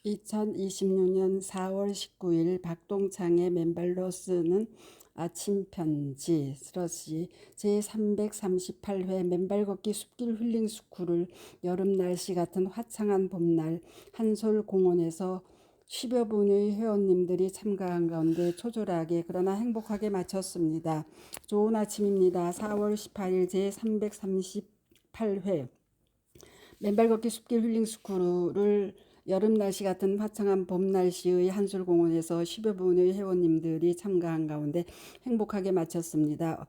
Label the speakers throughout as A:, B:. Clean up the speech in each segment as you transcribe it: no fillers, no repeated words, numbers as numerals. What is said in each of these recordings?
A: 2026년 4월 19일 박동창의 맨발로 쓰는 아침 편지 슬러시 제338회 맨발 걷기 숲길 힐링 스쿨을 여름 날씨 같은 화창한 봄날 한솔 공원에서 10여 분의 회원님들이 참가한 가운데 초절하게 그러나 행복하게 마쳤습니다. 좋은 아침입니다. 4월 18일 제338회 맨발 걷기 숲길 힐링 스쿨을 여름 날씨 같은 화창한 봄 날씨의 한솔공원에서 10여 분의 회원님들이 참가한 가운데 행복하게 마쳤습니다.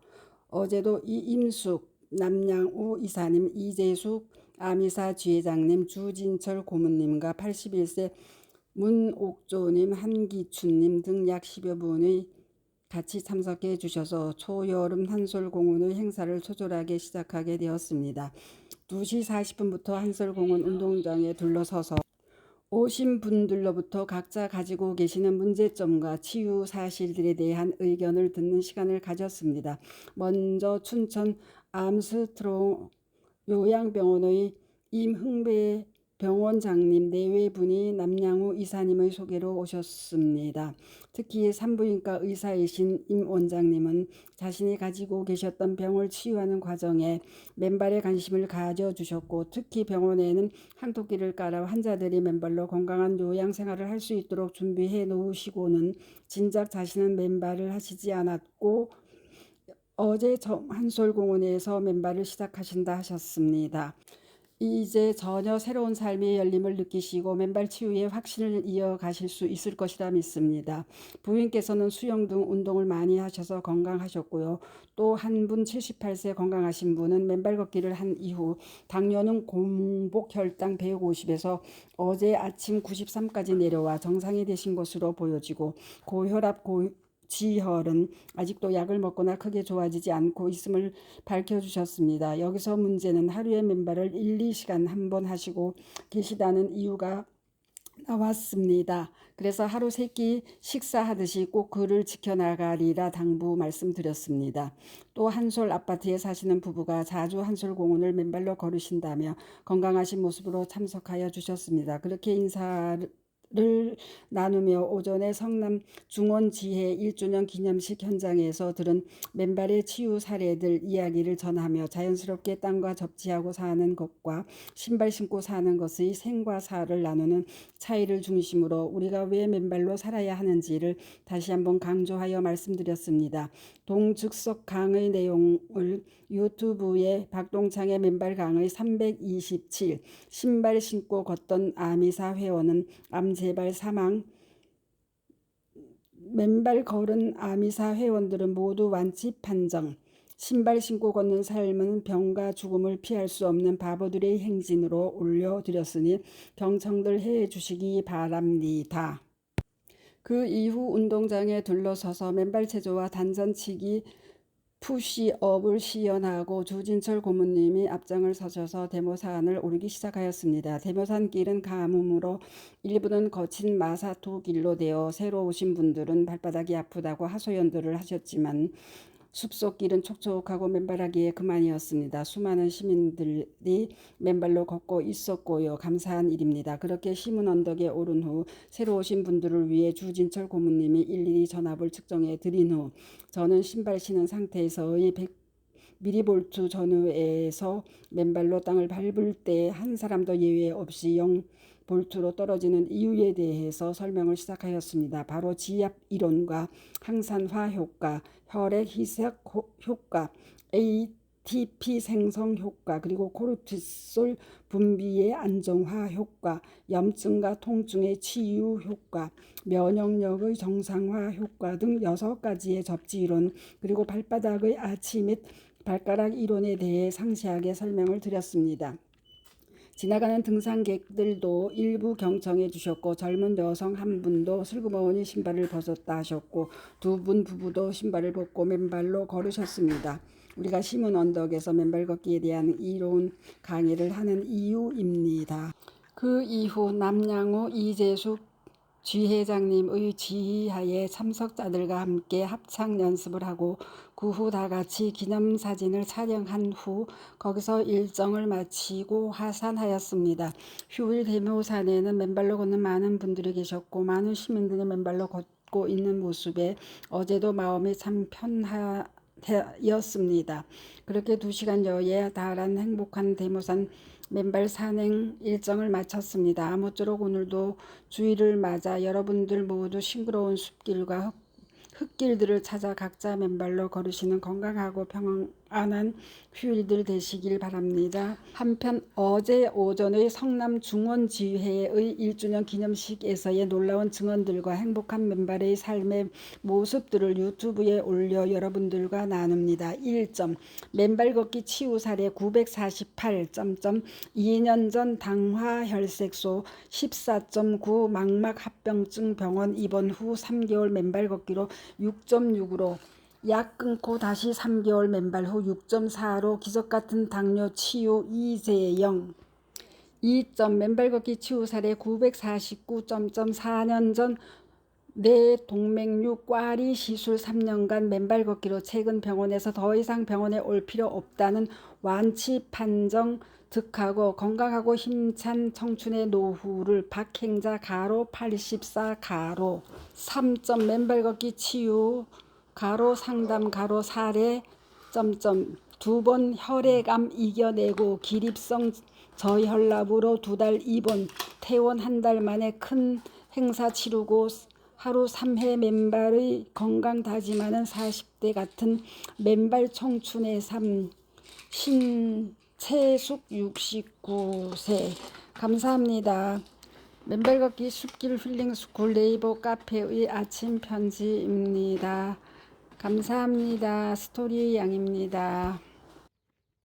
A: 어제도 이임숙, 남양우 이사님, 이재숙 아미사 지회장님, 주진철 고문님과 81세 문옥조님, 한기춘님 등 약 10여 분의 같이 참석해 주셔서 초여름 한솔공원의 행사를 초절하게 시작하게 되었습니다. 2시 40분부터 한솔공원 운동장에 둘러서서 오신 분들로부터 각자 가지고 계시는 문제점과 치유 사실들에 대한 의견을 듣는 시간을 가졌습니다. 먼저 춘천 암스트롱 요양병원의 임흥배 병원장님 내외분이 남양우 이사님의 소개로 오셨습니다. 특히 산부인과 의사이신 임 원장님은 자신이 가지고 계셨던 병을 치유하는 과정에 맨발에 관심을 가져주셨고, 특히 병원에는 항토끼를 깔아 환자들이 맨발로 건강한 요양 생활을 할 수 있도록 준비해 놓으시고는 진작 자신은 맨발을 하시지 않았고 어제 한솔공원에서 맨발을 시작하신다 하셨습니다. 이제 전혀 새로운 삶의 열림을 느끼시고 맨발 치유의 확신을 이어가실 수 있을 것이라 믿습니다. 부인께서는 수영 등 운동을 많이 하셔서 건강하셨고요. 또 한 분 78세 건강하신 분은 맨발 걷기를 한 이후 당뇨는 공복 혈당 150에서 어제 아침 93까지 내려와 정상이 되신 것으로 보여지고, 고혈압, 지혈은 아직도 약을 먹거나 크게 좋아지지 않고 있음을 밝혀주셨습니다. 여기서 문제는 하루에 맨발을 1, 2시간 한 번 하시고 계시다는 이유가 나왔습니다. 그래서 하루 3끼 식사하듯이 꼭 그를 지켜나가리라 당부 말씀드렸습니다. 또 한솔 아파트에 사시는 부부가 자주 한솔공원을 맨발로 걸으신다며 건강하신 모습으로 참석하여 주셨습니다. 그렇게 인사를 나누며 오전에 성남 중원지회 1주년 기념식 현장에서 들은 맨발의 치유 사례들 이야기를 전하며 자연스럽게 땅과 접지하고 사는 것과 신발 신고 사는 것의 생과 사를 나누는 차이를 중심으로 우리가 왜 맨발로 살아야 하는지를 다시 한번 강조하여 말씀드렸습니다. 동즉석 강의 내용을 유튜브에 박동창의 맨발 강의 327 신발 신고 걷던 아미사 회원은 암재발 사망, 맨발 걸은 아미사 회원들은 모두 완치 판정, 신발 신고 걷는 삶은 병과 죽음을 피할 수 없는 바보들의 행진으로 올려드렸으니 경청들 해주시기 바랍니다. 그 이후 운동장에 둘러서서 맨발 체조와 단전치기, 푸시업을 시연하고 주진철 고문님이 앞장을 서셔서 대모산을 오르기 시작하였습니다. 대모산 길은 가뭄으로 일부는 거친 마사토 길로 되어 새로 오신 분들은 발바닥이 아프다고 하소연들을 하셨지만 숲속길은 촉촉하고 맨발하기에 그만이었습니다. 수많은 시민들이 맨발로 걷고 있었고요. 감사한 일입니다. 그렇게 시문 언덕에 오른 후 새로 오신 분들을 위해 주진철 고문님이 일일이 전압을 측정해 드린 후 저는 신발 신은 상태에서의 100mV 전후에서 맨발로 땅을 밟을 때 한 사람도 예외 없이 0볼트로 떨어지는 이유에 대해서 설명을 시작하였습니다. 바로 지압 이론과 항산화 효과, 혈액 희석 효과, ATP 생성 효과, 그리고 코르티솔 분비의 안정화 효과, 염증과 통증의 치유 효과, 면역력의 정상화 효과 등 6가지의 접지 이론, 그리고 발바닥의 아치 및 발가락 이론에 대해 상세하게 설명을 드렸습니다. 지나가는 등산객들도 일부 경청해 주셨고, 젊은 여성 한 분도 슬그머니 신발을 벗었다 하셨고, 2분 부부도 신발을 벗고 맨발로 걸으셨습니다. 우리가 시문 언덕에서 맨발 걷기에 대한 이론 강의를 하는 이유입니다. 그 이후 남양우 이재숙 지회장님의 지휘하에 참석자들과 함께 합창 연습을 하고 그 후 다같이 기념사진을 촬영한 후 거기서 일정을 마치고 하산하였습니다. 휴일 대모산에는 맨발로 걷는 많은 분들이 계셨고 많은 시민들이 맨발로 걷고 있는 모습에 어제도 마음이 참 편하였습니다. 그렇게 2시간여에 달한 행복한 대모산 맨발 산행 일정을 마쳤습니다. 아무쪼록 오늘도 주일을 맞아 여러분들 모두 싱그러운 숲길과 흙길들을 찾아 각자 맨발로 걸으시는 건강하고 평안한 휴일들 되시길 바랍니다. 한편 어제 오전의 성남 중원지회의 1주년 기념식에서의 놀라운 증언들과 행복한 맨발의 삶의 모습들을 유튜브에 올려 여러분들과 나눕니다. 1점 맨발 걷기 치유 사례 948. 2년 전 당화혈색소 14.9 망막 합병증 병원 입원 후 3개월 맨발 걷기로 6.6으로 약 끊고 다시 3개월 맨발 후 6.4로 기적같은 당뇨 치유 이재영. 2점 맨발 걷기 치유 사례 949. 4년 전 뇌동맥류 꽈리 시술 3년간 맨발 걷기로 최근 병원에서 더 이상 병원에 올 필요 없다는 완치 판정 득하고 건강하고 힘찬 청춘의 노후를 박행자 가로 84 가로. 3점 맨발 걷기 치유 가로 상담 가로 사례 2번 혈액암 이겨내고 기립성 저혈압으로 2달 입원 퇴원 1달 만에 큰 행사 치르고 하루 3회 맨발의 건강 다짐하는 40대 같은 맨발 청춘의 삶. 신채숙 69세. 감사합니다. 맨발 걷기 숲길 힐링 스쿨 네이버 카페의 아침 편지입니다. 감사합니다. 스토리 양입니다.